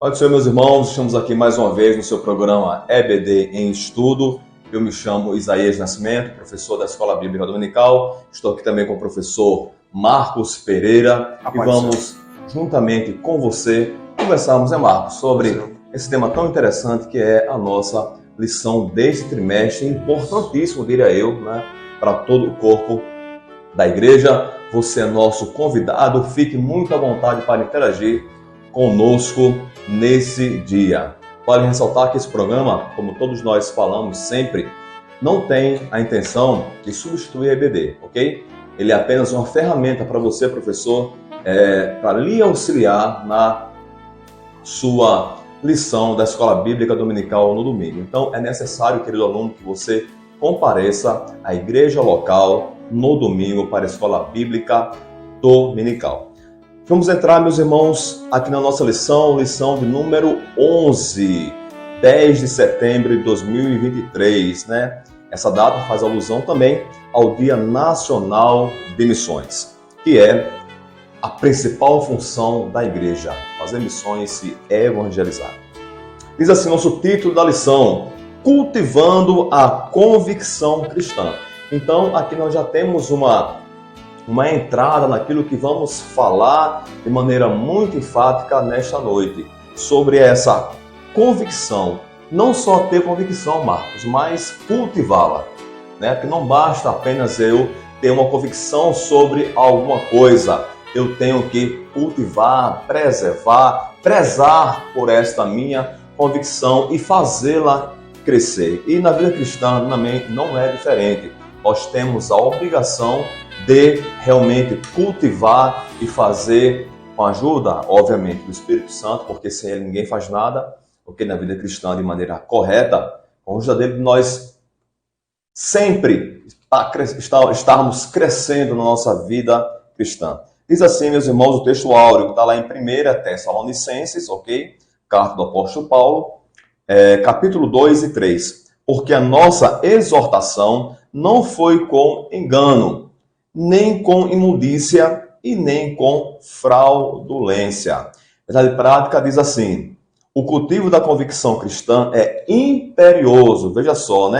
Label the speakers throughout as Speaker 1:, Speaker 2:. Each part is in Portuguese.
Speaker 1: Pode ser, meus irmãos, estamos aqui mais uma vez no seu programa EBD em Estudo. Eu me chamo Isaías Nascimento, professor da Escola Bíblica Dominical. Estou aqui também com o professor Marcos Pereira e vamos, juntamente com você, conversarmos, Marcos, sobre esse tema tão interessante que é a nossa lição deste trimestre, importantíssimo, diria eu, para todo o corpo da igreja. Você é nosso convidado, fique muito à vontade para interagir conosco nesse dia. Vale ressaltar que esse programa, como todos nós falamos sempre, não tem a intenção de substituir a EBD, ok? Ele é apenas uma ferramenta para você, professor, para lhe auxiliar na sua lição da Escola Bíblica Dominical no domingo. Então, é necessário, querido aluno, que você compareça à igreja local no domingo para a Escola Bíblica Dominical. Vamos entrar, meus irmãos, aqui na nossa lição de número 11, 10 de setembro de 2023, Essa data faz alusão também ao Dia Nacional de Missões, que é a principal função da igreja, fazer missões e evangelizar. Diz assim nosso título da lição: Cultivando a Convicção Cristã. Então, aqui nós já temos uma entrada naquilo que vamos falar de maneira muito enfática nesta noite, sobre essa convicção. Não só ter convicção, Marcos, mas cultivá-la, Porque não basta apenas eu ter uma convicção sobre alguma coisa. Eu tenho que cultivar, preservar, prezar por esta minha convicção e fazê-la crescer. E na vida cristã também não é diferente. Nós temos a obrigação de realmente cultivar e fazer com a ajuda, obviamente, do Espírito Santo, porque sem ele ninguém faz nada, porque na vida cristã, de maneira correta, com a ajuda dele, nós sempre estarmos crescendo na nossa vida cristã. Diz assim, meus irmãos, o texto áureo, que está lá em 1 Tessalonicenses, ok? Carta do apóstolo Paulo, capítulo 2 e 3. Porque a nossa exortação não foi com engano, nem com imundícia e nem com fraudulência. A verdade prática diz assim: o cultivo da convicção cristã é imperioso, veja só,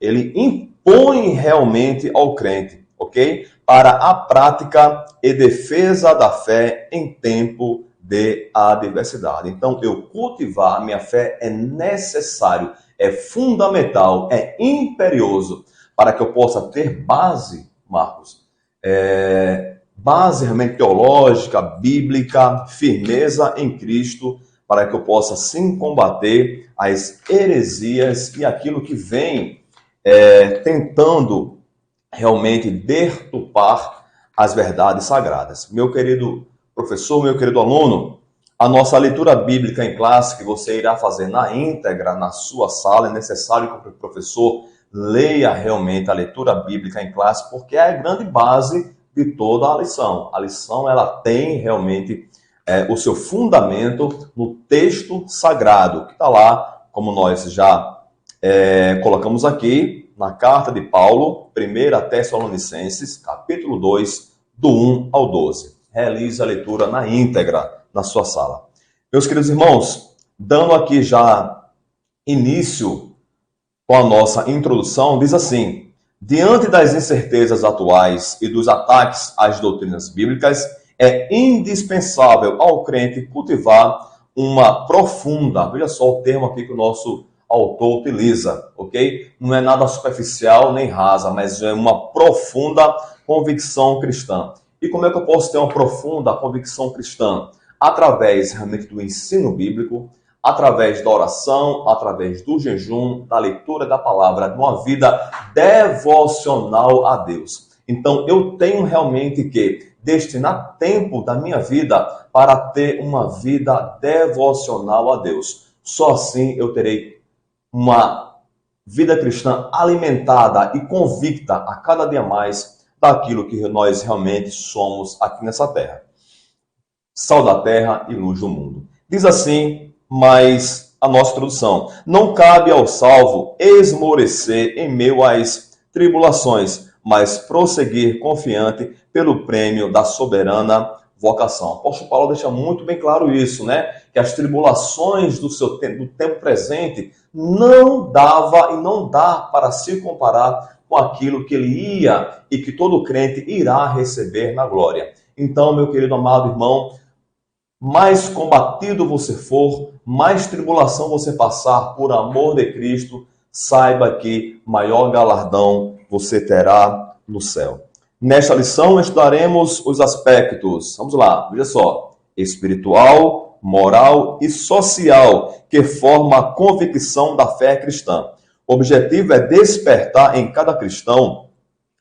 Speaker 1: Ele impõe realmente ao crente, ok? Para a prática e defesa da fé em tempo de adversidade. Então, eu cultivar a minha fé é necessário, é fundamental, é imperioso, para que eu possa ter base, Marcos, base realmente teológica, bíblica, firmeza em Cristo, para que eu possa sim combater as heresias e aquilo que vem tentando realmente deturpar as verdades sagradas. Meu querido professor, meu querido aluno, a nossa leitura bíblica em classe, que você irá fazer na íntegra na sua sala, é necessário que o professor leia realmente a leitura bíblica em classe, porque é a grande base de toda a lição. A lição, ela tem realmente o seu fundamento no texto sagrado, que está lá, como nós já colocamos aqui, na carta de Paulo, 1 Tessalonicenses, capítulo 2, do 1 ao 12. Realize a leitura na íntegra na sua sala. Meus queridos irmãos, dando aqui já início com a nossa introdução, diz assim: diante das incertezas atuais e dos ataques às doutrinas bíblicas, é indispensável ao crente cultivar uma profunda, veja só o termo aqui que o nosso autor utiliza, ok? Não é nada superficial nem rasa, mas é uma profunda convicção cristã. E como é que eu posso ter uma profunda convicção cristã? Através realmente do ensino bíblico, através da oração, através do jejum, da leitura da palavra, de uma vida devocional a Deus. Então, eu tenho realmente que destinar tempo da minha vida para ter uma vida devocional a Deus. Só assim eu terei uma vida cristã alimentada e convicta a cada dia mais daquilo que nós realmente somos aqui nessa terra. Sal da terra e luz do mundo. Diz assim, mas a nossa introdução: não cabe ao salvo esmorecer em meio às tribulações, mas prosseguir confiante pelo prêmio da soberana vocação. O apóstolo Paulo deixa muito bem claro isso, né? Que as tribulações do tempo presente não dava e não dá para se comparar com aquilo que ele ia e que todo crente irá receber na glória. Então, meu querido amado irmão, mais combatido você for, mais tribulação você passar por amor de Cristo, saiba que maior galardão você terá no céu. Nesta lição estudaremos os aspectos, vamos lá, veja só, espiritual, moral e social, que forma a convicção da fé cristã. O objetivo é despertar em cada cristão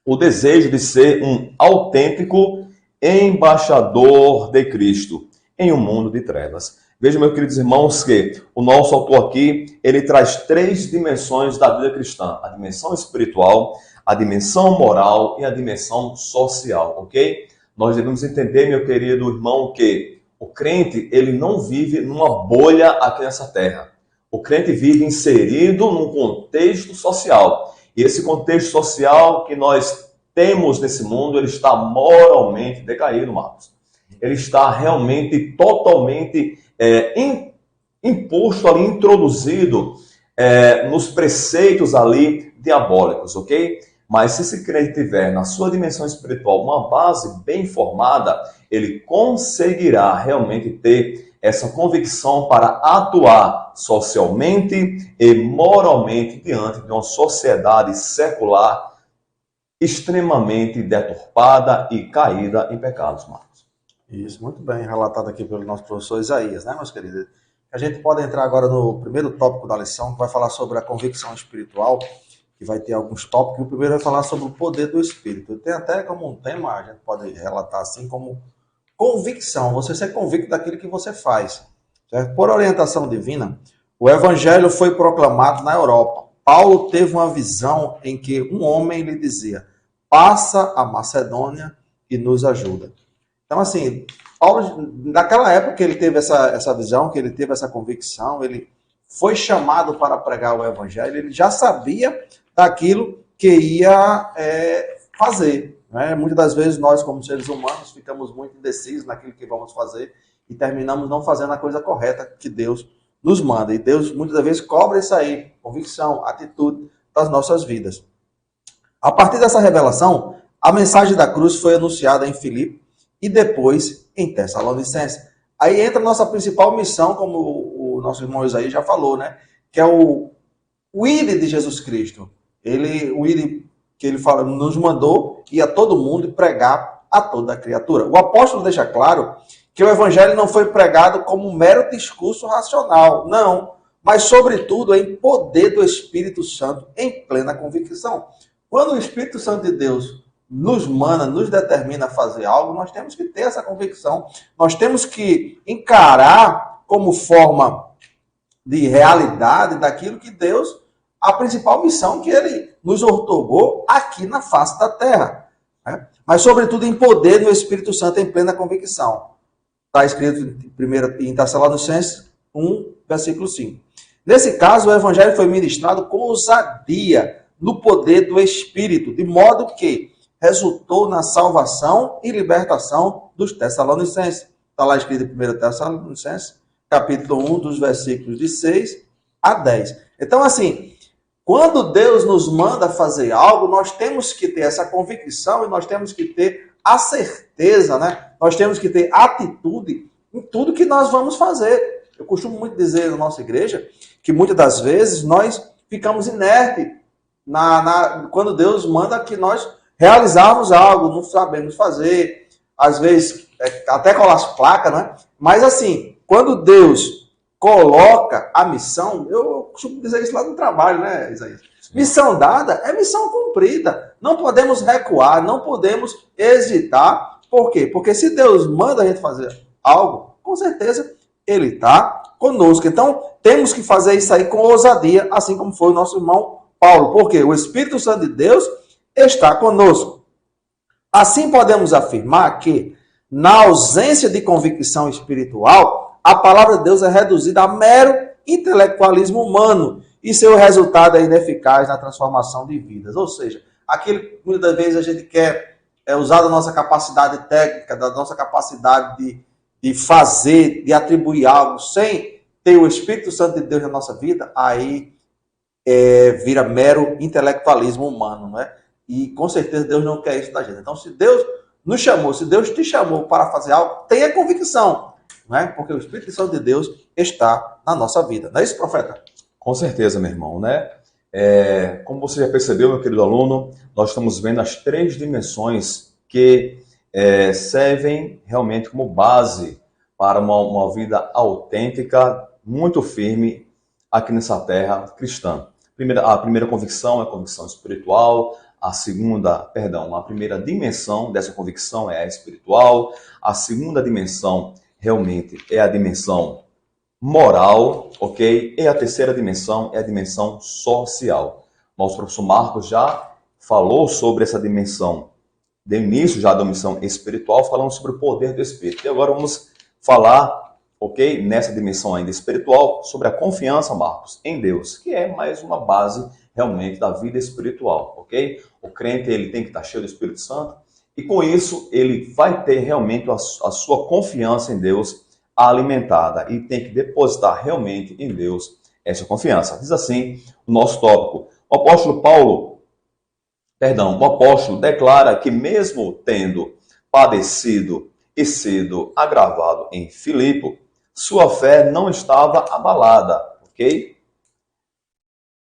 Speaker 1: o desejo de ser um autêntico embaixador de Cristo em um mundo de trevas. Vejam, meus queridos irmãos, que o nosso autor aqui, ele traz 3 dimensões da vida cristã. A dimensão espiritual, a dimensão moral e a dimensão social, ok? Nós devemos entender, meu querido irmão, que o crente, ele não vive numa bolha aqui nessa terra. O crente vive inserido num contexto social. E esse contexto social que nós temos nesse mundo, ele está moralmente decaído, Marcos. Ele está realmente totalmente imposto ali, introduzido nos preceitos ali diabólicos, ok? Mas se esse crente tiver na sua dimensão espiritual uma base bem formada, ele conseguirá realmente ter essa convicção para atuar socialmente e moralmente diante de uma sociedade secular extremamente deturpada e caída em pecados, Marcos.
Speaker 2: Isso, muito bem relatado aqui pelo nosso professor Isaías, né, meus queridos? A gente pode entrar agora no primeiro tópico da lição, que vai falar sobre a convicção espiritual, que vai ter alguns tópicos. O primeiro vai falar sobre o poder do Espírito. Tem até como um tema, a gente pode relatar assim, como convicção, você ser convicto daquilo que você faz. Certo? Por orientação divina, o Evangelho foi proclamado na Europa. Paulo teve uma visão em que um homem lhe dizia: passa a Macedônia e nos ajuda. Então, assim, Paulo, naquela época que ele teve essa visão, que ele teve essa convicção, ele foi chamado para pregar o Evangelho, ele já sabia daquilo que ia fazer. Né? Muitas das vezes nós, como seres humanos, ficamos muito indecisos naquilo que vamos fazer e terminamos não fazendo a coisa correta que Deus nos manda. E Deus, muitas vezes, cobra isso aí, convicção, atitude das nossas vidas. A partir dessa revelação, a mensagem da cruz foi anunciada em Filipe e depois em Tessalonicenses. Aí entra a nossa principal missão, como o nosso irmão Isaías já falou, né? Que é o ide de Jesus Cristo. O ide que ele fala, nos mandou ir a todo mundo e pregar a toda criatura. O apóstolo deixa claro que o evangelho não foi pregado como um mero discurso racional, não, mas sobretudo em poder do Espírito Santo, em plena convicção. Quando o Espírito Santo de Deus nos manda, nos determina a fazer algo, nós temos que ter essa convicção, nós temos que encarar como forma de realidade daquilo que Deus, a principal missão que Ele nos outorgou aqui na face da terra. Né? Mas, sobretudo, em poder do Espírito Santo, em plena convicção. Está escrito em Tessalonicenses 1, versículo 5. Nesse caso, o Evangelho foi ministrado com ousadia, no poder do Espírito, de modo que resultou na salvação e libertação dos Tessalonicenses. Está lá escrito em 1 Tessalonicenses, capítulo 1, dos versículos de 6 a 10. Então, assim, quando Deus nos manda fazer algo, nós temos que ter essa convicção e nós temos que ter a certeza, né? Nós temos que ter atitude em tudo que nós vamos fazer. Eu costumo muito dizer na nossa igreja que muitas das vezes nós ficamos inertes quando Deus manda que nós realizarmos algo, não sabemos fazer, às vezes até colar as placas, né? Mas assim, quando Deus coloca a missão, eu costumo dizer isso lá no trabalho, né, Isaías? Missão dada é missão cumprida. Não podemos recuar, não podemos hesitar. Por quê? Porque se Deus manda a gente fazer algo, com certeza Ele está conosco. Então, temos que fazer isso aí com ousadia, assim como foi o nosso irmão Paulo. Porque o Espírito Santo de Deus está conosco. Assim podemos afirmar que, na ausência de convicção espiritual, a palavra de Deus é reduzida a mero intelectualismo humano e seu resultado é ineficaz na transformação de vidas. Ou seja, aquilo que muitas vezes a gente quer usar da nossa capacidade técnica, da nossa capacidade de fazer, de atribuir algo, sem ter o Espírito Santo de Deus na nossa vida, aí vira mero intelectualismo humano, não é? E com certeza Deus não quer isso da gente. Então, se Deus nos chamou, se Deus te chamou para fazer algo, tenha convicção, não é? Porque o Espírito Santo de Deus está na nossa vida. Não é isso, profeta?
Speaker 1: Com certeza, meu irmão, né? Como você já percebeu, meu querido aluno, nós estamos vendo as 3 dimensões que servem realmente como base para uma vida autêntica, muito firme aqui nessa terra cristã. A primeira convicção é a convicção espiritual, a primeira dimensão dessa convicção é a espiritual, a segunda dimensão realmente é a dimensão moral, ok? E a terceira dimensão é a dimensão social. Nosso professor Marcos já falou sobre essa dimensão, de início já da dimensão espiritual, falando sobre o poder do Espírito. E agora vamos falar, ok? Nessa dimensão ainda espiritual, sobre a confiança, Marcos, em Deus, que é mais uma base realmente da vida espiritual, ok? O crente, ele tem que estar cheio do Espírito Santo, e com isso ele vai ter realmente a sua confiança em Deus alimentada, e tem que depositar realmente em Deus essa confiança. Diz assim o nosso tópico: o apóstolo declara que mesmo tendo padecido e sido agravado em Filipe, sua fé não estava abalada, ok?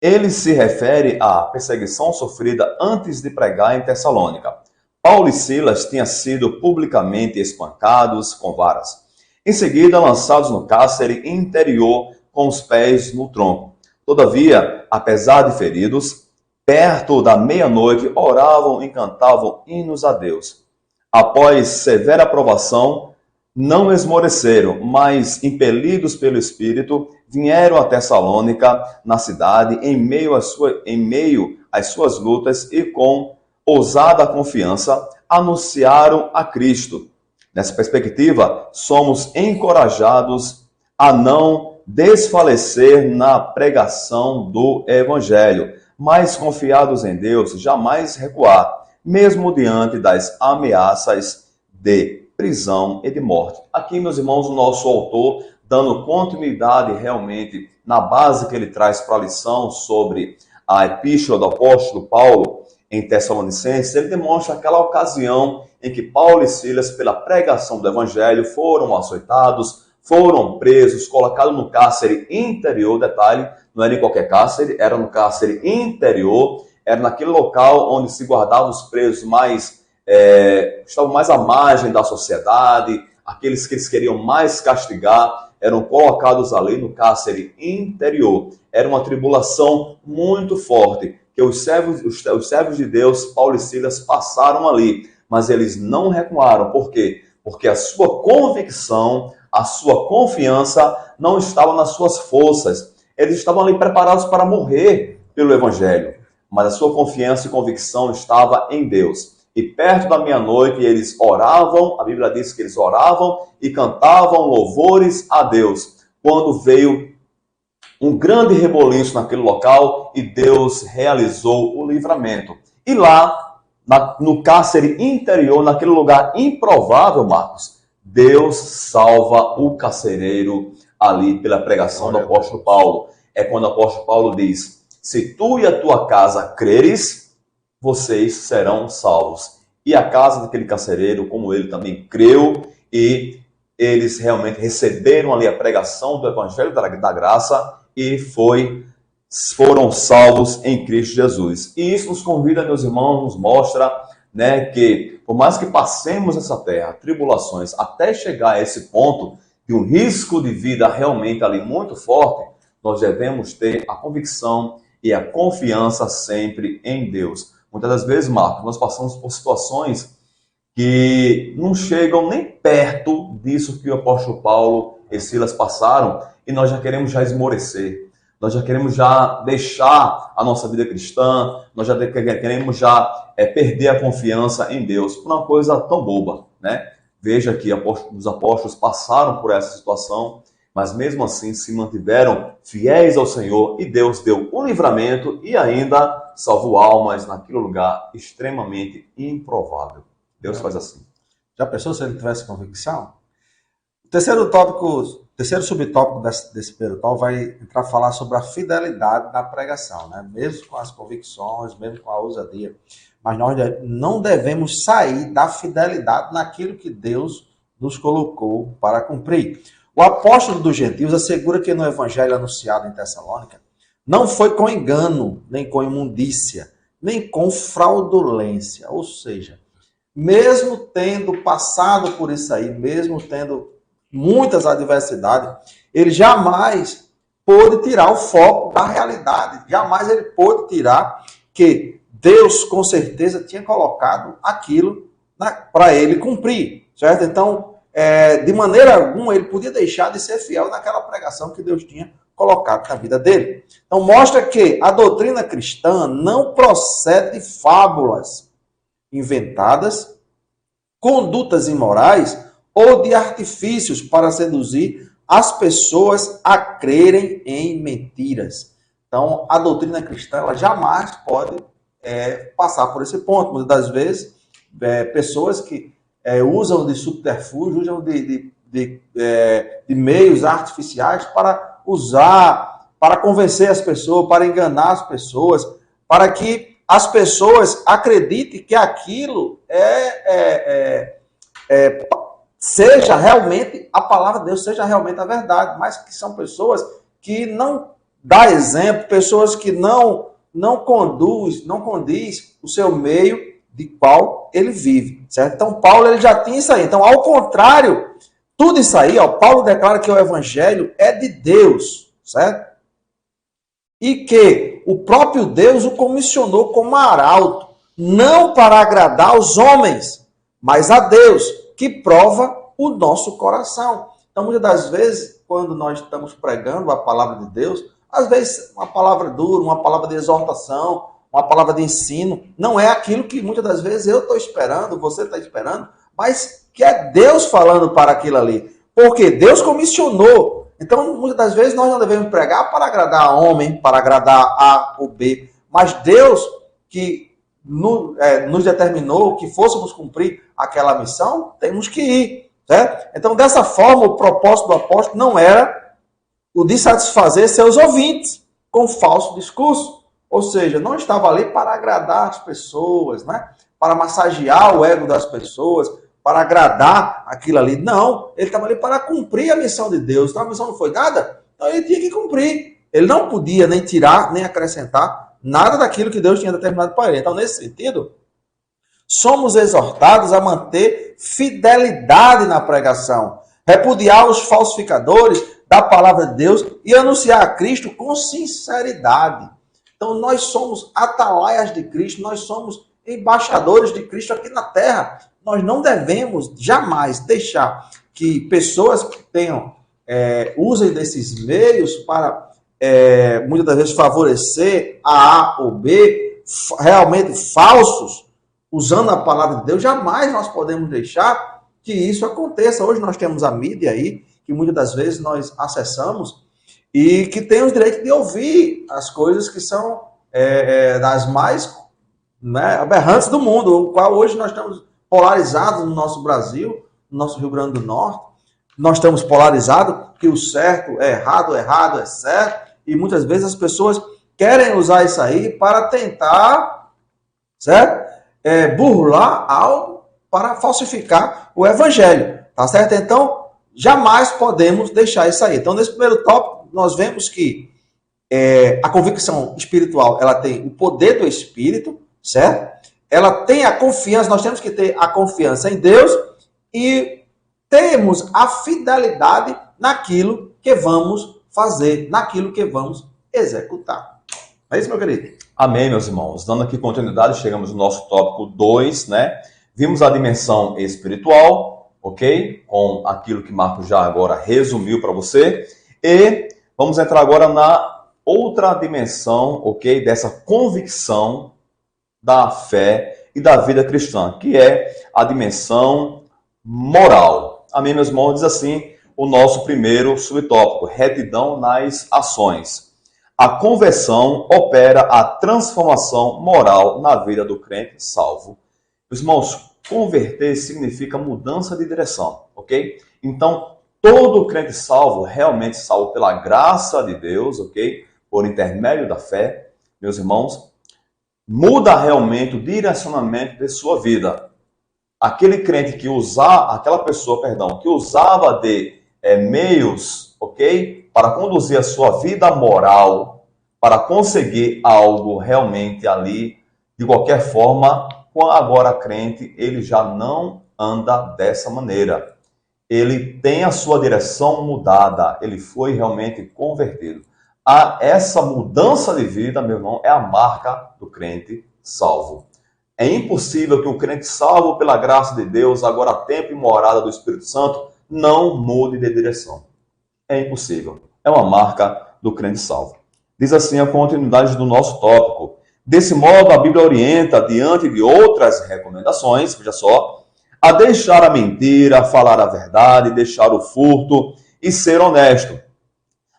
Speaker 1: Ele se refere à perseguição sofrida antes de pregar em Tessalônica. Paulo e Silas tinham sido publicamente espancados com varas. Em seguida, lançados no cárcere interior com os pés no tronco. Todavia, apesar de feridos, perto da meia-noite oravam e cantavam hinos a Deus. Após severa provação, não esmoreceram, mas, impelidos pelo Espírito, vieram a Tessalônica, na cidade, em meio às suas lutas, e com ousada confiança, anunciaram a Cristo. Nessa perspectiva, somos encorajados a não desfalecer na pregação do Evangelho, mas confiados em Deus, jamais recuar, mesmo diante das ameaças de prisão e de morte. Aqui, meus irmãos, o nosso autor, dando continuidade realmente na base que ele traz para a lição sobre a epístola do apóstolo Paulo em Tessalonicenses, ele demonstra aquela ocasião em que Paulo e Silas, pela pregação do Evangelho, foram açoitados, foram presos, colocados no cárcere interior. Detalhe, não era em qualquer cárcere, era no cárcere interior, era naquele local onde se guardavam os presos estavam mais à margem da sociedade, aqueles que eles queriam mais castigar, eram colocados ali no cárcere interior. Era uma tribulação muito forte, que os servos de Deus, Paulo e Silas, passaram ali, mas eles não recuaram. Por quê? Porque a sua convicção, a sua confiança não estava nas suas forças. Eles estavam ali preparados para morrer pelo Evangelho, mas a sua confiança e convicção estava em Deus. E perto da meia-noite eles oravam, a Bíblia diz que eles oravam e cantavam louvores a Deus, quando veio um grande reboliço naquele local e Deus realizou o livramento. E lá, no cárcere interior, naquele lugar improvável, Marcos, Deus salva o carcereiro ali pela pregação do apóstolo Paulo. É quando o apóstolo Paulo diz: se tu e a tua casa creres, vocês serão salvos. E a casa daquele carcereiro, como ele também creu, e eles realmente receberam ali a pregação do Evangelho da Graça e foram salvos em Cristo Jesus. E isso nos convida, meus irmãos, nos mostra, né, que por mais que passemos essa terra, tribulações, até chegar a esse ponto de um risco de vida realmente ali muito forte, nós devemos ter a convicção e a confiança sempre em Deus. Muitas das vezes, Marcos, nós passamos por situações que não chegam nem perto disso que o apóstolo Paulo e Silas passaram, e nós já queremos esmorecer. Nós já queremos deixar a nossa vida cristã, nós já queremos perder a confiança em Deus por uma coisa tão boba, né? Veja que os apóstolos passaram por essa situação, mas mesmo assim se mantiveram fiéis ao Senhor, e Deus deu um livramento e ainda salvou almas naquele lugar extremamente improvável. Deus faz assim.
Speaker 2: Já pensou se ele tivesse convicção? O terceiro subtópico desse primeiro tópico vai entrar a falar sobre a fidelidade na pregação, né? Mesmo com as convicções, mesmo com a ousadia. Mas nós não devemos sair da fidelidade naquilo que Deus nos colocou para cumprir. O apóstolo dos gentios assegura que no evangelho anunciado em Tessalônica não foi com engano, nem com imundícia, nem com fraudulência. Ou seja, mesmo tendo passado por isso aí, mesmo tendo muitas adversidades, ele jamais pôde tirar o foco da realidade. Jamais ele pôde tirar que Deus, com certeza, tinha colocado aquilo para ele cumprir, certo? Então, de maneira alguma, ele podia deixar de ser fiel naquela pregação que Deus tinha colocado na vida dele. Então, mostra que a doutrina cristã não procede de fábulas inventadas, condutas imorais ou de artifícios para seduzir as pessoas a crerem em mentiras. Então, a doutrina cristã ela jamais pode passar por esse ponto. Muitas das vezes, pessoas que usam de subterfúgio, usam de meios artificiais para usar, para convencer as pessoas, para enganar as pessoas, para que as pessoas acreditem que aquilo seja realmente a palavra de Deus, seja realmente a verdade, mas que são pessoas que não dão exemplo, pessoas que não condiz o seu meio de qual ele vive, certo? Então, Paulo ele já tinha isso aí. Então, ao contrário, tudo isso aí, Paulo declara que o evangelho é de Deus, certo? E que o próprio Deus o comissionou como arauto, não para agradar aos homens, mas a Deus, que prova o nosso coração. Então, muitas das vezes, quando nós estamos pregando a palavra de Deus, às vezes uma palavra dura, uma palavra de exortação, uma palavra de ensino, não é aquilo que muitas das vezes eu estou esperando, você está esperando, mas que é Deus falando para aquilo ali. Porque Deus comissionou. Então, muitas das vezes, nós não devemos pregar para agradar a homem, para agradar A ou B, mas Deus que nos determinou que fôssemos cumprir aquela missão, temos que ir. Certo? Então, dessa forma, o propósito do apóstolo não era o de satisfazer seus ouvintes com falso discurso. Ou seja, não estava ali para agradar as pessoas, né? Para massagear o ego das pessoas, para agradar aquilo ali. Não, ele estava ali para cumprir a missão de Deus. Então, a missão não foi dada, então ele tinha que cumprir. Ele não podia nem tirar, nem acrescentar nada daquilo que Deus tinha determinado para ele. Então, nesse sentido, somos exortados a manter fidelidade na pregação, repudiar os falsificadores da palavra de Deus e anunciar a Cristo com sinceridade. Então, nós somos atalaias de Cristo, nós somos embaixadores de Cristo aqui na terra. Nós não devemos jamais deixar que pessoas que usem desses meios para, muitas das vezes, favorecer a ou B, realmente falsos, usando a palavra de Deus. Jamais nós podemos deixar que isso aconteça. Hoje nós temos a mídia aí, que muitas das vezes nós acessamos, e que tem o direito de ouvir as coisas que são das mais aberrantes do mundo, o qual hoje nós estamos polarizados no nosso Brasil, no nosso Rio Grande do Norte. Nós estamos polarizados que o certo é errado, o errado é certo, e muitas vezes as pessoas querem usar isso aí para tentar, certo? Burlar algo para falsificar o evangelho, tá certo? Então, jamais podemos deixar isso aí. Então, nesse primeiro tópico, nós vemos que a convicção espiritual, ela tem o poder do Espírito, certo? Ela tem a confiança, nós temos que ter a confiança em Deus e temos a fidelidade naquilo que vamos fazer, naquilo que vamos executar. É isso, meu querido?
Speaker 1: Amém, meus irmãos. Dando aqui continuidade, chegamos no nosso tópico 2, né? Vimos a dimensão espiritual, ok? Com aquilo que Marcos já agora resumiu para você. E vamos entrar agora na outra dimensão, ok? Dessa convicção da fé e da vida cristã, que é a dimensão moral. Amém, meus irmãos? Diz assim o nosso primeiro subtópico, retidão nas ações. A conversão opera a transformação moral na vida do crente salvo. Meus irmãos, converter significa mudança de direção, ok? Então, todo crente salvo, realmente salvo pela graça de Deus, ok? Por intermédio da fé, meus irmãos, muda realmente o direcionamento de sua vida. Aquele crente que aquela pessoa, que usava de meios, ok? Para conduzir a sua vida moral, para conseguir algo realmente ali, de qualquer forma, agora crente, ele já não anda dessa maneira. Ele tem a sua direção mudada, ele foi realmente convertido. Essa mudança de vida, meu irmão, é a marca do crente salvo. É impossível que um crente salvo pela graça de Deus, agora tempo e morada do Espírito Santo, não mude de direção. É impossível. É uma marca do crente salvo. Diz assim a continuidade do nosso tópico. Desse modo, a Bíblia orienta, diante de outras recomendações, veja só, a deixar a mentira, falar a verdade, deixar o furto e ser honesto.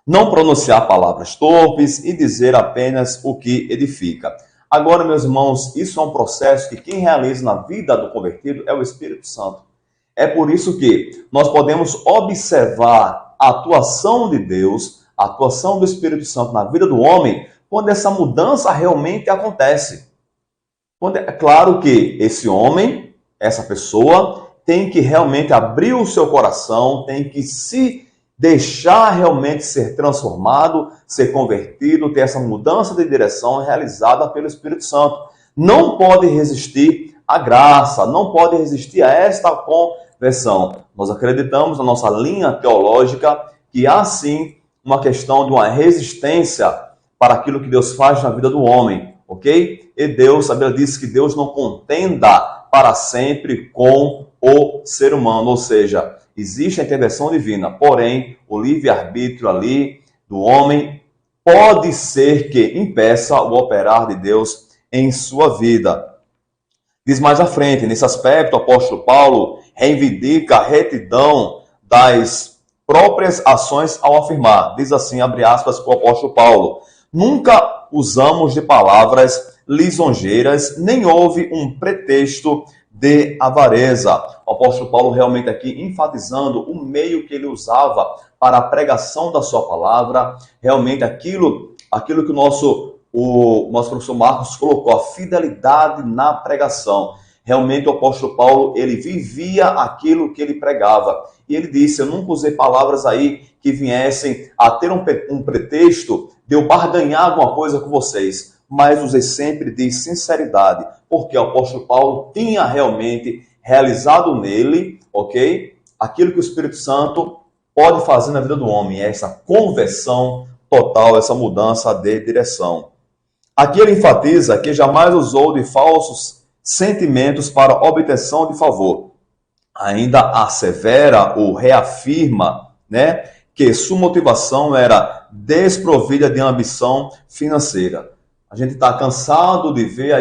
Speaker 1: Não pronunciar palavras torpes e dizer apenas o que edifica. Agora, meus irmãos, isso é um processo que quem realiza na vida do convertido é o Espírito Santo. É por isso que nós podemos observar a atuação de Deus, a atuação do Espírito Santo na vida do homem, quando essa mudança realmente acontece. É claro que esse homem, essa pessoa, tem que realmente abrir o seu coração, tem que se deixar realmente ser transformado, ser convertido, ter essa mudança de direção realizada pelo Espírito Santo. Não pode resistir à graça, não pode resistir a esta conversão. Nós acreditamos na nossa linha teológica que há sim uma questão de uma resistência para aquilo que Deus faz na vida do homem, ok? E Deus, a Bíblia diz que Deus não contenda para sempre com o ser humano, ou seja, existe a intervenção divina, porém, o livre-arbítrio ali do homem pode ser que impeça o operar de Deus em sua vida. Diz mais à frente, nesse aspecto, o apóstolo Paulo reivindica a retidão das próprias ações ao afirmar, diz assim, abre aspas, para o apóstolo Paulo, nunca usamos de palavras lisonjeiras, nem houve um pretexto de avareza. O apóstolo Paulo realmente aqui enfatizando o meio que ele usava para a pregação da sua palavra, realmente aquilo que o nosso professor Marcos colocou, a fidelidade na pregação. Realmente o apóstolo Paulo, ele vivia aquilo que ele pregava. E ele disse, eu nunca usei palavras aí que viessem a ter um pretexto de eu barganhar alguma coisa com vocês, mas usei sempre de sinceridade, porque o apóstolo Paulo tinha realmente realizado nele, ok? Aquilo que o Espírito Santo pode fazer na vida do homem, é essa conversão total, essa mudança de direção. Aqui ele enfatiza que jamais usou de falsos sentimentos para obtenção de favor. Ainda assevera ou reafirma, né, que sua motivação era desprovida de ambição financeira. A gente está cansado de ver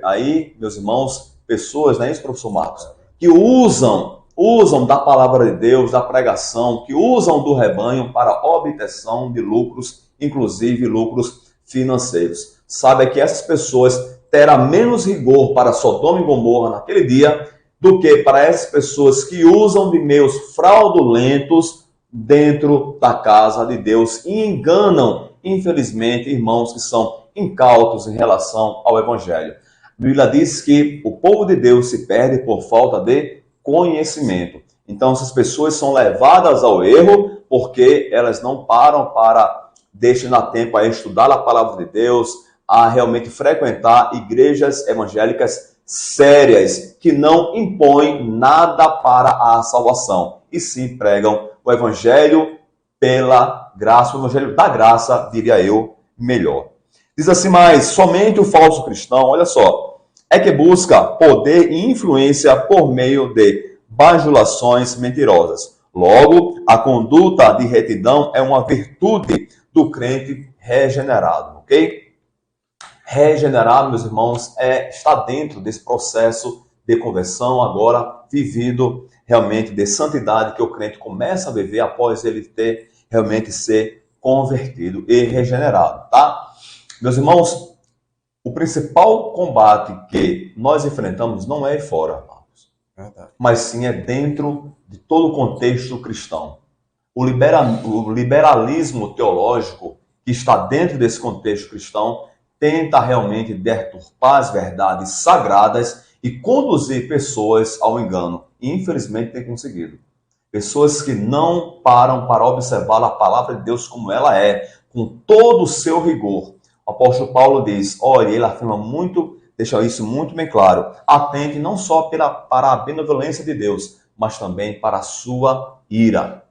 Speaker 1: aí, meus irmãos, pessoas, não é isso, professor Marcos, que usam da palavra de Deus, da pregação, que usam do rebanho para obtenção de lucros, inclusive lucros financeiros. Sabe que essas pessoas terão menos rigor para Sodoma e Gomorra naquele dia do que para essas pessoas que usam de meios fraudulentos dentro da casa de Deus e enganam, infelizmente, irmãos que são incautos em relação ao Evangelho. A Bíblia diz que o povo de Deus se perde por falta de conhecimento. Então, essas pessoas são levadas ao erro porque elas não param para destinar tempo a estudar a palavra de Deus, a realmente frequentar igrejas evangélicas sérias, que não impõem nada para a salvação, e sim pregam o Evangelho pela graça, o Evangelho da graça, diria eu, melhor. Diz assim, mas somente o falso cristão, olha só, é que busca poder e influência por meio de bajulações mentirosas. Logo, a conduta de retidão é uma virtude do crente regenerado, ok? Regenerado, meus irmãos, está dentro desse processo de conversão, agora vivido realmente de santidade que o crente começa a viver após ele ter realmente ser convertido e regenerado, tá? Meus irmãos, o principal combate que nós enfrentamos não é fora, Marcos, mas sim é dentro de todo o contexto cristão. O liberalismo teológico que está dentro desse contexto cristão tenta realmente deturpar as verdades sagradas e conduzir pessoas ao engano. E infelizmente tem conseguido. Pessoas que não param para observar a palavra de Deus como ela é, com todo o seu rigor. O apóstolo Paulo diz, olha, ele afirma muito, deixa isso muito bem claro, atente não só para a benevolência de Deus, mas também para a sua ira.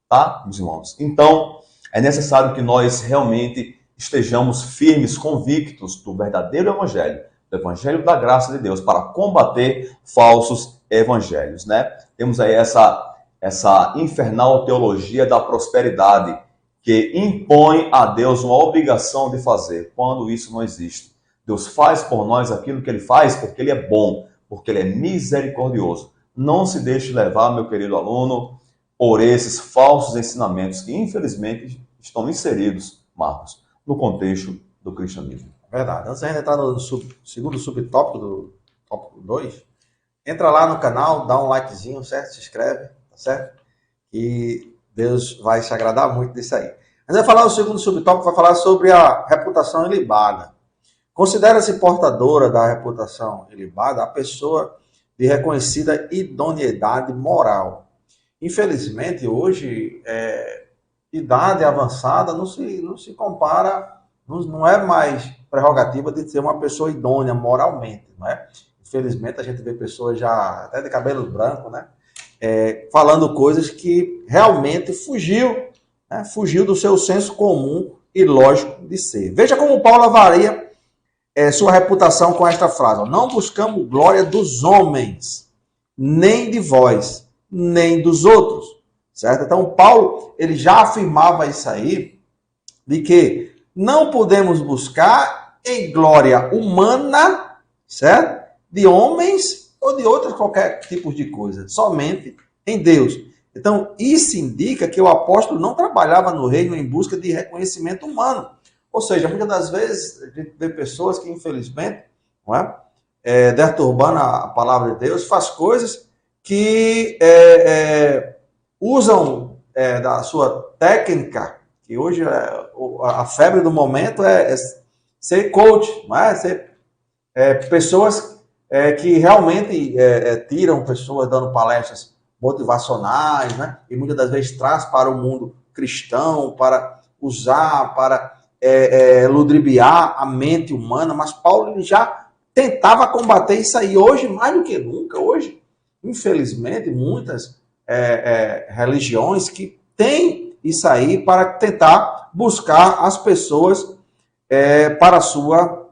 Speaker 1: Tá, meus irmãos? Então, é necessário que nós realmente estejamos firmes, convictos do verdadeiro evangelho, do evangelho da graça de Deus, para combater falsos evangelhos, né? Temos aí essa infernal teologia da prosperidade, que impõe a Deus uma obrigação de fazer, quando isso não existe. Deus faz por nós aquilo que Ele faz porque Ele é bom, porque Ele é misericordioso. Não se deixe levar, meu querido aluno, por esses falsos ensinamentos que, infelizmente, estão inseridos, Marcos, no contexto do cristianismo.
Speaker 2: Verdade. Antes de entrar no segundo subtópico do tópico 2, entra lá no canal, dá um likezinho, certo? Se inscreve, tá certo? E Deus vai se agradar muito disso aí. Mas vai falar o segundo subtópico, vai falar sobre a reputação ilibada. Considera-se portadora da reputação ilibada a pessoa de reconhecida idoneidade moral. Infelizmente, hoje, idade avançada não se compara, não é mais prerrogativa de ser uma pessoa idônea moralmente, não é? Infelizmente, a gente vê pessoas já até de cabelo branco, né? Falando coisas que realmente fugiu do seu senso comum e lógico de ser. Veja como Paulo avalia sua reputação com esta frase: não buscamos glória dos homens, nem de vós, nem dos outros, certo? Então, Paulo, ele já afirmava isso aí, de que não podemos buscar em glória humana, certo? De homens ou de outros qualquer tipo de coisa, somente em Deus. Então, isso indica que o apóstolo não trabalhava no reino em busca de reconhecimento humano. Ou seja, muitas das vezes a gente vê pessoas que, infelizmente, não é? Deturbando a palavra de Deus, faz coisas que usam da sua técnica, que hoje a febre do momento é ser coach, não é? Ser pessoas que realmente tiram pessoas dando palestras motivacionais, né? E muitas das vezes traz para o mundo cristão, para usar, para ludibriar a mente humana, mas Paulo ele já tentava combater isso aí. Hoje, mais do que nunca, hoje, infelizmente, muitas religiões que têm isso aí para tentar buscar as pessoas para a sua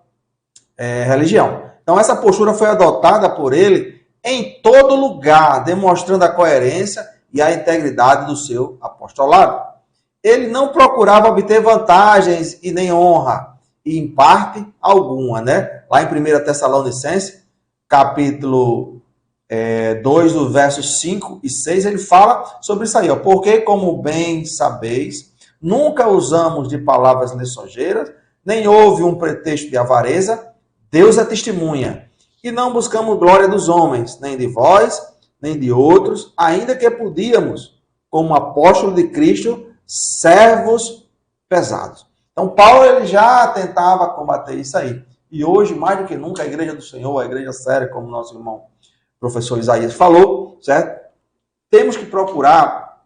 Speaker 2: religião. Então, essa postura foi adotada por ele em todo lugar, demonstrando a coerência e a integridade do seu apostolado. Ele não procurava obter vantagens e nem honra, e em parte alguma, né? Lá em 1 Tessalonicenses, capítulo 2, do versos 5 e 6, ele fala sobre isso aí, ó. Porque, como bem sabeis, nunca usamos de palavras lisonjeiras, nem houve um pretexto de avareza, Deus é testemunha, e não buscamos glória dos homens, nem de vós, nem de outros, ainda que podíamos, como apóstolo de Cristo, servos pesados. Então, Paulo ele já tentava combater isso aí. E hoje, mais do que nunca, a igreja do Senhor, a igreja séria, como nosso irmão professor Isaías falou, certo? Temos que procurar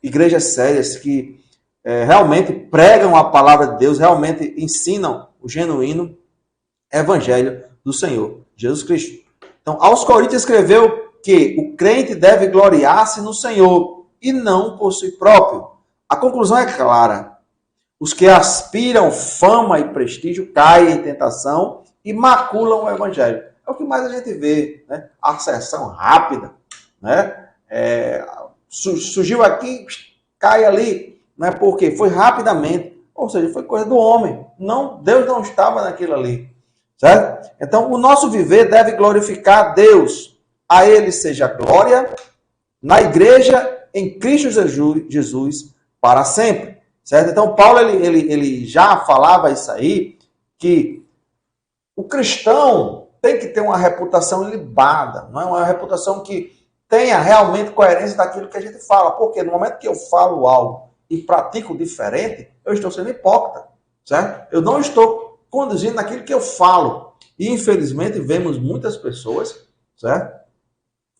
Speaker 2: igrejas sérias que realmente pregam a palavra de Deus, realmente ensinam o genuíno evangelho do Senhor, Jesus Cristo. Então, aos Coríntios escreveu que o crente deve gloriar-se no Senhor e não por si próprio. A conclusão é clara. Os que aspiram fama e prestígio caem em tentação e maculam o evangelho. É o que mais a gente vê, né? A ascensão rápida, né? Surgiu aqui, cai ali, né? Porque foi rapidamente, ou seja, foi coisa do homem. Não, Deus não estava naquilo ali, certo? Então, o nosso viver deve glorificar a Deus. A Ele seja a glória na igreja, em Cristo Jesus, para sempre, certo? Então, Paulo, ele já falava isso aí, que O cristão tem que ter uma reputação ilibada, não é uma reputação que tenha realmente coerência daquilo que a gente fala. Porque no momento que eu falo algo e pratico diferente, eu estou sendo hipócrita, certo? Eu não estou conduzindo naquilo que eu falo. E infelizmente vemos muitas pessoas, certo?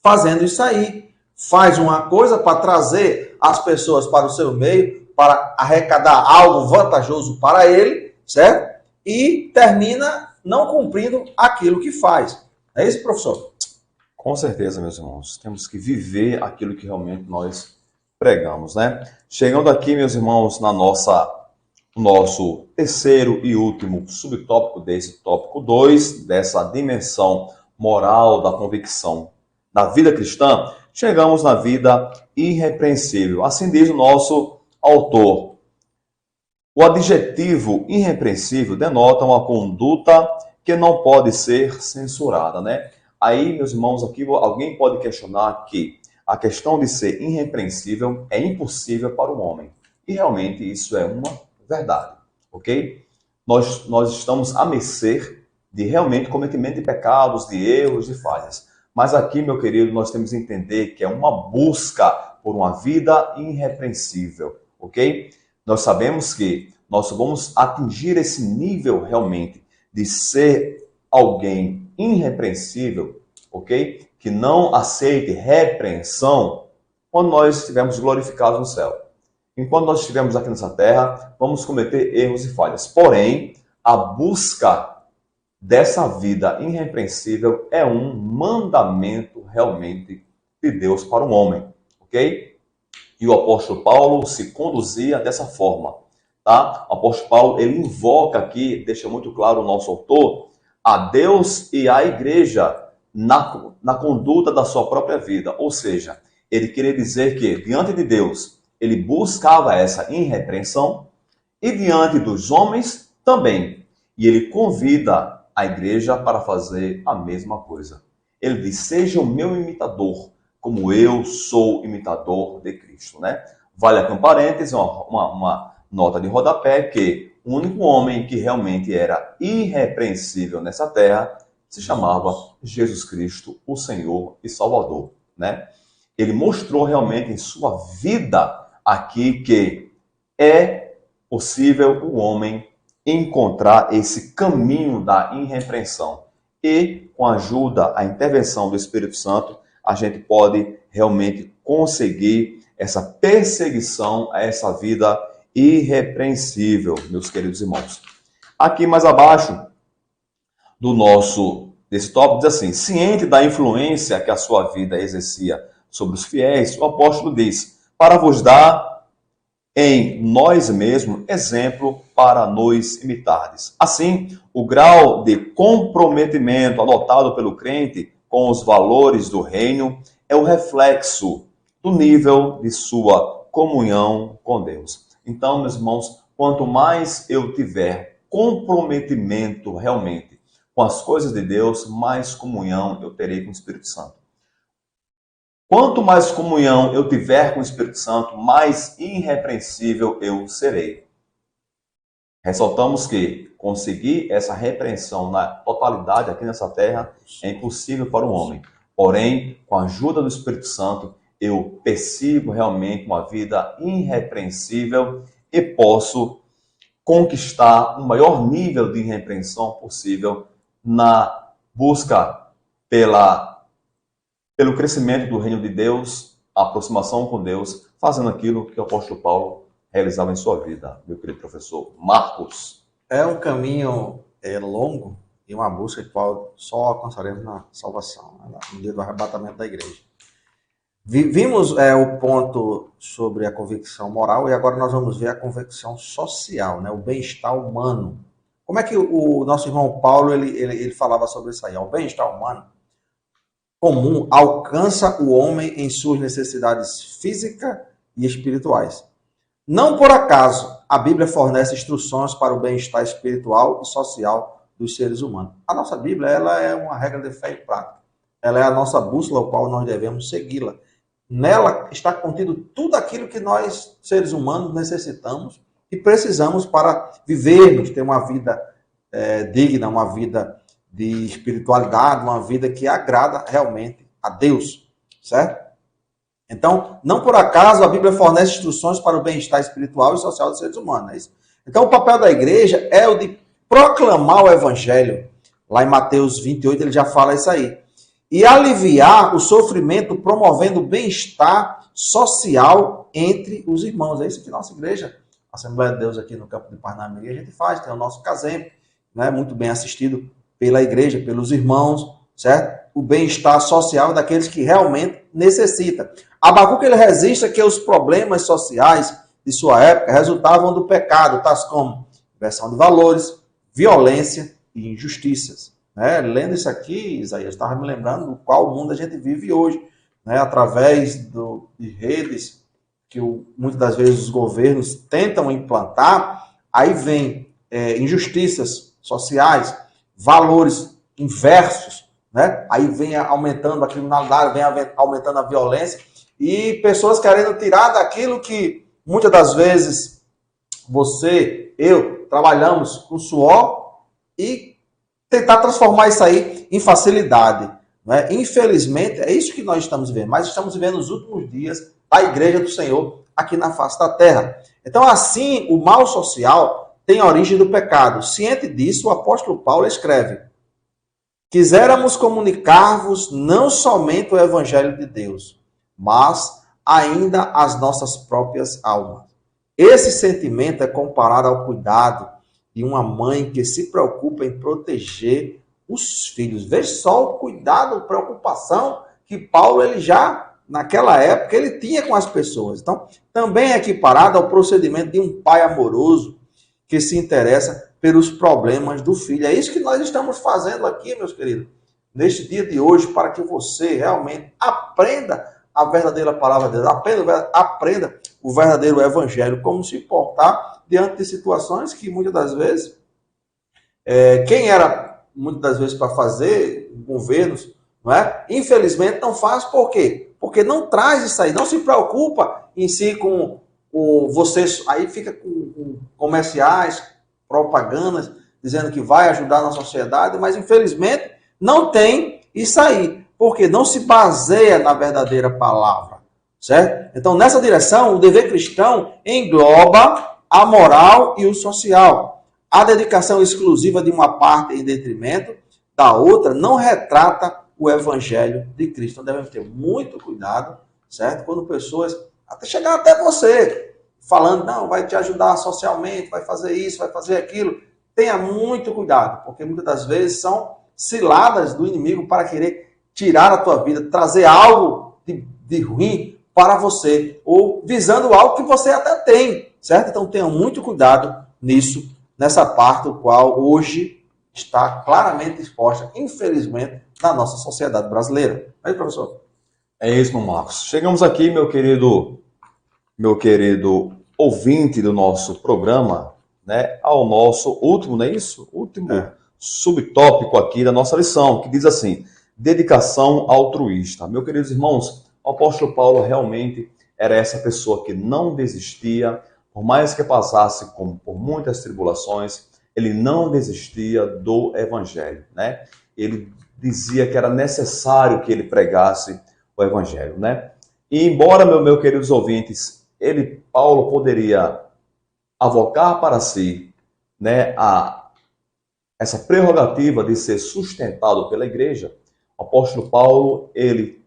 Speaker 2: Fazendo isso aí. Faz uma coisa para trazer as pessoas para o seu meio, para arrecadar algo vantajoso para ele, certo? E termina não cumprindo aquilo que faz. É isso, professor?
Speaker 1: Com certeza, meus irmãos. Temos que viver aquilo que realmente nós pregamos, né? Chegando aqui, meus irmãos, nosso terceiro e último subtópico desse tópico 2, dessa dimensão moral da convicção da vida cristã, chegamos na vida irrepreensível. Assim diz o nosso autor. O adjetivo irrepreensível denota uma conduta que não pode ser censurada, né? Aí, meus irmãos, aqui alguém pode questionar que a questão de ser irrepreensível é impossível para o homem. E realmente isso é uma verdade, ok? Nós estamos à mercê de realmente cometimento de pecados, de erros, de falhas. Mas aqui, meu querido, nós temos que entender que é uma busca por uma vida irrepreensível, ok? Nós sabemos que nós vamos atingir esse nível realmente de ser alguém irrepreensível, ok? Que não aceite repreensão quando nós estivermos glorificados no céu. Enquanto nós estivermos aqui nessa terra, vamos cometer erros e falhas. Porém, a busca dessa vida irrepreensível é um mandamento realmente de Deus para o homem, ok? E o apóstolo Paulo se conduzia dessa forma, tá? O apóstolo Paulo, ele invoca aqui, deixa muito claro o nosso autor, a Deus e à igreja na conduta da sua própria vida. Ou seja, ele queria dizer que, diante de Deus, ele buscava essa irrepreensão e diante dos homens também. E ele convida a igreja para fazer a mesma coisa. Ele diz, seja o meu imitador, como eu sou imitador de Cristo, né? Vale aqui um parênteses, uma nota de rodapé, que o único homem que realmente era irrepreensível nessa terra se chamava Jesus Cristo, o Senhor e Salvador, né? Ele mostrou realmente em sua vida aqui que é possível o homem encontrar esse caminho da irrepreensão. E com a ajuda, a intervenção do Espírito Santo, a gente pode realmente conseguir essa perseguição a essa vida irrepreensível, meus queridos irmãos. Aqui mais abaixo desse tópico, diz assim, ciente da influência que a sua vida exercia sobre os fiéis, o apóstolo diz, para vos dar em nós mesmos exemplo para nos imitardes. Assim, o grau de comprometimento adotado pelo crente com os valores do reino é o reflexo do nível de sua comunhão com Deus. Então, meus irmãos, quanto mais eu tiver comprometimento realmente com as coisas de Deus, mais comunhão eu terei com o Espírito Santo. Quanto mais comunhão eu tiver com o Espírito Santo, mais irrepreensível eu serei. Ressaltamos que conseguir essa repreensão na totalidade aqui nessa terra é impossível para o homem. Porém, com a ajuda do Espírito Santo, eu persigo realmente uma vida irrepreensível e posso conquistar o maior nível de irrepreensão possível na busca pelo crescimento do reino de Deus, a aproximação com Deus, fazendo aquilo que o apóstolo Paulo realizava em sua vida, meu querido professor Marcos.
Speaker 2: É um caminho longo e uma busca que só alcançaremos na salvação, no dia do arrebatamento da igreja. Vimos o ponto sobre a convicção moral e agora nós vamos ver a convicção social, né? O bem-estar humano. Como é que o nosso irmão Paulo ele falava sobre isso aí? O bem-estar humano comum alcança o homem em suas necessidades físicas e espirituais. Não por acaso a Bíblia fornece instruções para o bem-estar espiritual e social dos seres humanos. A nossa Bíblia ela é uma regra de fé e prática. Ela é a nossa bússola, ao qual nós devemos segui-la. Nela está contido tudo aquilo que nós, seres humanos, necessitamos e precisamos para vivermos, ter uma vida digna, uma vida de espiritualidade, uma vida que agrada realmente a Deus, certo? Então, não por acaso a Bíblia fornece instruções para o bem-estar espiritual e social dos seres humanos, não é isso? Então, o papel da igreja é o de proclamar o evangelho. Lá em Mateus 28 ele já fala isso aí. E aliviar o sofrimento promovendo o bem-estar social entre os irmãos. É isso que nossa igreja, a Assembleia de Deus aqui no campo de Parnamirim, a gente faz. Tem o nosso casempo, né, muito bem assistido pela igreja, pelos irmãos, certo? O bem-estar social daqueles que realmente necessitam. Abacuque ele registra que os problemas sociais de sua época resultavam do pecado, tais como inversão de valores, violência e injustiças. Né? Lendo isso aqui, Isaías, estava me lembrando do qual mundo a gente vive hoje, né? Através de redes que muitas das vezes os governos tentam implantar, aí vem injustiças sociais, valores inversos, né? Aí vem aumentando a criminalidade, vem aumentando a violência, e pessoas querendo tirar daquilo que muitas das vezes você, eu, trabalhamos com suor e tentar transformar isso aí em facilidade. Né? Infelizmente, é isso que nós estamos vivendo, mas estamos vivendo nos últimos dias da Igreja do Senhor aqui na face da terra. Então, assim, o mal social tem a origem do pecado. Ciente disso, o apóstolo Paulo escreve: quiséramos comunicar-vos não somente o evangelho de Deus, mas ainda as nossas próprias almas. Esse sentimento é comparado ao cuidado de uma mãe que se preocupa em proteger os filhos. Veja só o cuidado, a preocupação que Paulo, ele já, naquela época, ele tinha com as pessoas. Então, também é equiparado ao procedimento de um pai amoroso que se interessa pelos problemas do filho. É isso que nós estamos fazendo aqui, meus queridos, neste dia de hoje, para que você realmente aprenda a verdadeira palavra de Deus, aprenda o verdadeiro evangelho, como se portar diante de situações que muitas das vezes, quem era muitas das vezes para fazer, governos, não é? Infelizmente não faz. Por quê? Porque não traz isso aí, não se preocupa em si com você, aí fica com comerciais, propagandas, dizendo que vai ajudar na sociedade, mas infelizmente não tem isso aí, porque não se baseia na verdadeira palavra, certo? Então, nessa direção, o dever cristão engloba a moral e o social. A dedicação exclusiva de uma parte em detrimento da outra não retrata o evangelho de Cristo. Então, devemos ter muito cuidado, certo? Quando pessoas, até chegar até você, falando, não, vai te ajudar socialmente, vai fazer isso, vai fazer aquilo. Tenha muito cuidado, porque muitas das vezes são ciladas do inimigo para querer tirar a tua vida, trazer algo de ruim para você, ou visando algo que você até tem, certo? Então tenha muito cuidado nisso, nessa parte do qual hoje está claramente exposta, infelizmente, na nossa sociedade brasileira. Aí, professor?
Speaker 1: É isso, meu Marcos. Chegamos aqui, meu querido ouvinte do nosso programa, né, ao nosso último, não é isso? Último subtópico aqui da nossa lição, que diz assim: dedicação altruísta. Meus queridos irmãos, o apóstolo Paulo realmente era essa pessoa que não desistia, por mais que passasse por muitas tribulações, ele não desistia do evangelho, né? Ele dizia que era necessário que ele pregasse o evangelho, né? E embora, meus queridos ouvintes, Paulo poderia avocar para si, né, essa prerrogativa de ser sustentado pela igreja, o apóstolo Paulo, ele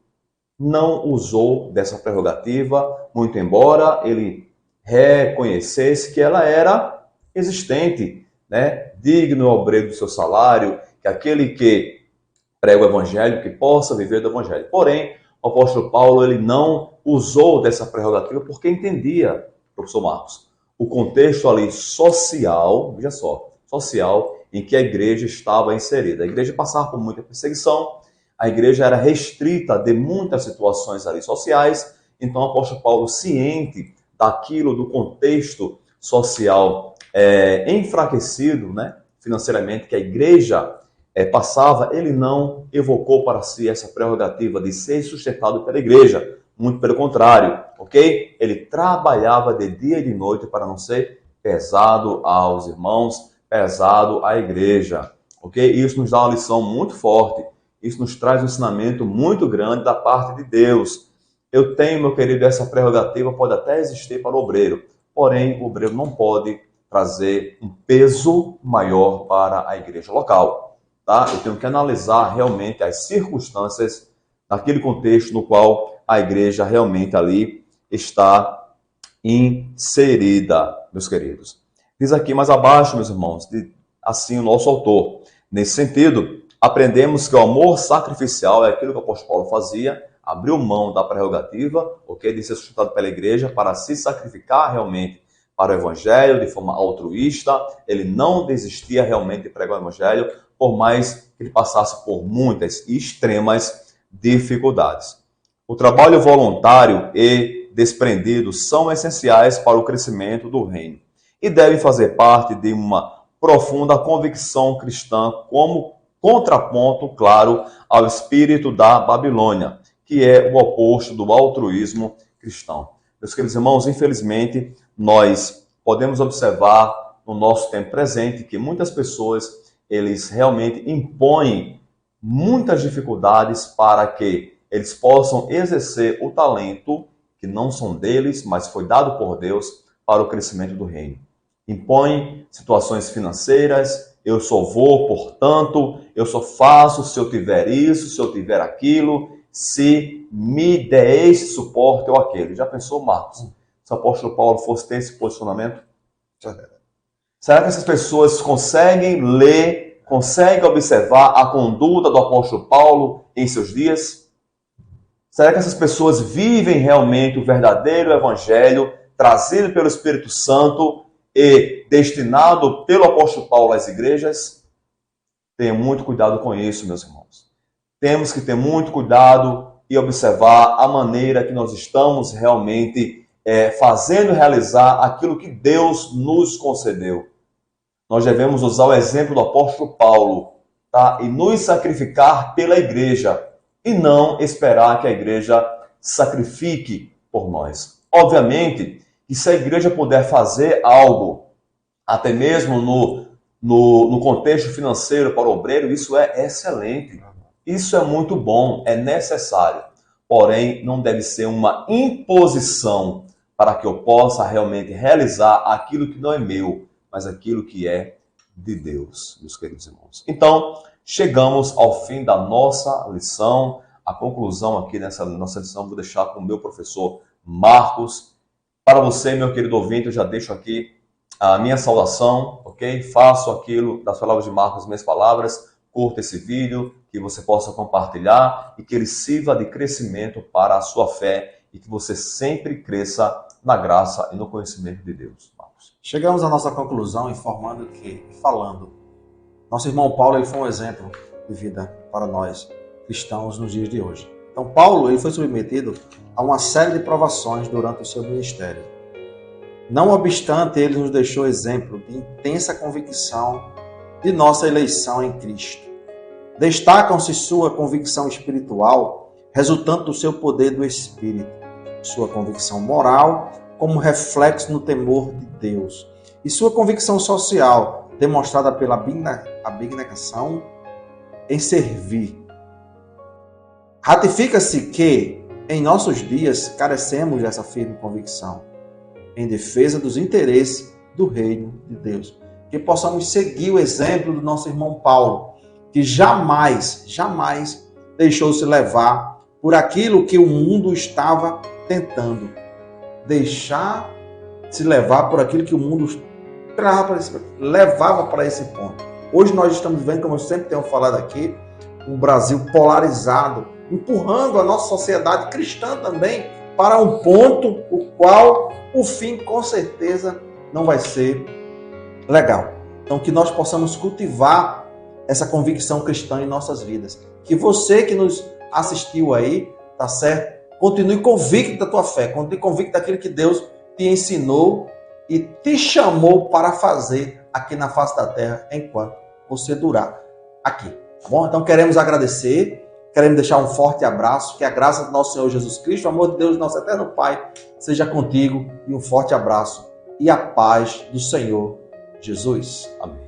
Speaker 1: não usou dessa prerrogativa, muito embora ele reconhecesse que ela era existente, né? Digno obreiro do seu salário, que aquele que prega o evangelho, que possa viver do evangelho. Porém, o apóstolo Paulo, ele não usou dessa prerrogativa porque entendia, professor Marcos, o contexto ali social, veja só, social, em que a igreja estava inserida. A igreja passava por muita perseguição, a igreja era restrita de muitas situações ali sociais, então o apóstolo Paulo, ciente daquilo, do contexto social enfraquecido, né, financeiramente, que a igreja passava, ele não evocou para si essa prerrogativa de ser sustentado pela igreja, muito pelo contrário, ok? Ele trabalhava de dia e de noite para não ser pesado aos irmãos, pesado à igreja. ok? Isso nos dá uma lição muito forte. Isso nos traz um ensinamento muito grande da parte de Deus. Eu tenho, meu querido, essa prerrogativa pode até existir para o obreiro, porém o obreiro não pode trazer um peso maior para a igreja local, tá? Eu tenho que analisar realmente as circunstâncias naquele contexto no qual a igreja realmente ali está inserida, meus queridos. Diz aqui mais abaixo, meus irmãos, assim o nosso autor. Nesse sentido, aprendemos que o amor sacrificial é aquilo que o apóstolo Paulo fazia, abriu mão da prerrogativa, ok, de ser sustentado pela igreja para se sacrificar realmente para o evangelho de forma altruísta. Ele não desistia realmente de pregar o evangelho, por mais que ele passasse por muitas e extremas dificuldades. O trabalho voluntário e desprendido são essenciais para o crescimento do reino e devem fazer parte de uma profunda convicção cristã como contraponto, claro, ao espírito da Babilônia, que é o oposto do altruísmo cristão. Meus queridos irmãos, infelizmente, nós podemos observar no nosso tempo presente que muitas pessoas, eles realmente impõem muitas dificuldades para que eles possam exercer o talento que não são deles, mas foi dado por Deus para o crescimento do reino. Impõem situações financeiras, eu só vou, portanto, eu só faço se eu tiver isso, se eu tiver aquilo, se me der esse suporte ou aquele. Já pensou, Marcos, se o apóstolo Paulo fosse ter esse posicionamento? Será que essas pessoas conseguem ler, conseguem observar a conduta do apóstolo Paulo em seus dias? Será que essas pessoas vivem realmente o verdadeiro evangelho trazido pelo Espírito Santo e destinado pelo apóstolo Paulo às igrejas? Tenha muito cuidado com isso, meus irmãos. Temos que ter muito cuidado e observar a maneira que nós estamos realmente fazendo realizar aquilo que Deus nos concedeu. Nós devemos usar o exemplo do apóstolo Paulo, tá? E nos sacrificar pela igreja e não esperar que a igreja sacrifique por nós. Obviamente, que se a igreja puder fazer algo, até mesmo no contexto financeiro para o obreiro, isso é excelente. Isso é muito bom, é necessário. Porém, não deve ser uma imposição para que eu possa realmente realizar aquilo que não é meu, mas aquilo que é de Deus, meus queridos irmãos. Então, chegamos ao fim da nossa lição. A conclusão aqui nessa nossa lição vou deixar com o meu professor Marcos. Para você, meu querido ouvinte, eu já deixo aqui a minha saudação, ok? Faço aquilo das palavras de Marcos, minhas palavras. Curta esse vídeo, que você possa compartilhar e que ele sirva de crescimento para a sua fé e que você sempre cresça na graça e no conhecimento de Deus. Marcos.
Speaker 2: Chegamos à nossa conclusão falando, nosso irmão Paulo ele foi um exemplo de vida para nós cristãos nos dias de hoje. Então Paulo ele foi submetido a uma série de provações durante o seu ministério. Não obstante, ele nos deixou exemplo de intensa convicção de nossa eleição em Cristo. Destacam-se sua convicção espiritual, resultante do seu poder do Espírito, sua convicção moral, como reflexo no temor de Deus, e sua convicção social, demonstrada pela abnegação em servir. Ratifica-se que, em nossos dias, carecemos dessa firme convicção, em defesa dos interesses do reino de Deus. Que possamos seguir o exemplo do nosso irmão Paulo, que jamais deixou-se levar por aquilo que o mundo estava tentando. Deixar-se levar por aquilo que o mundo levava para esse ponto. Hoje nós estamos vendo, como eu sempre tenho falado aqui, um Brasil polarizado, empurrando a nossa sociedade cristã também para um ponto o qual o fim, com certeza, não vai ser legal. Então, que nós possamos cultivar essa convicção cristã em nossas vidas. Que você que nos assistiu aí, tá certo? Continue convicto da tua fé, continue convicto daquilo que Deus te ensinou e te chamou para fazer aqui na face da terra enquanto você durar aqui. Tá bom? Então, queremos agradecer, queremos deixar um forte abraço, que a graça do nosso Senhor Jesus Cristo, o amor de Deus, nosso eterno Pai, seja contigo e um forte abraço e a paz do Senhor Jesus. Amém.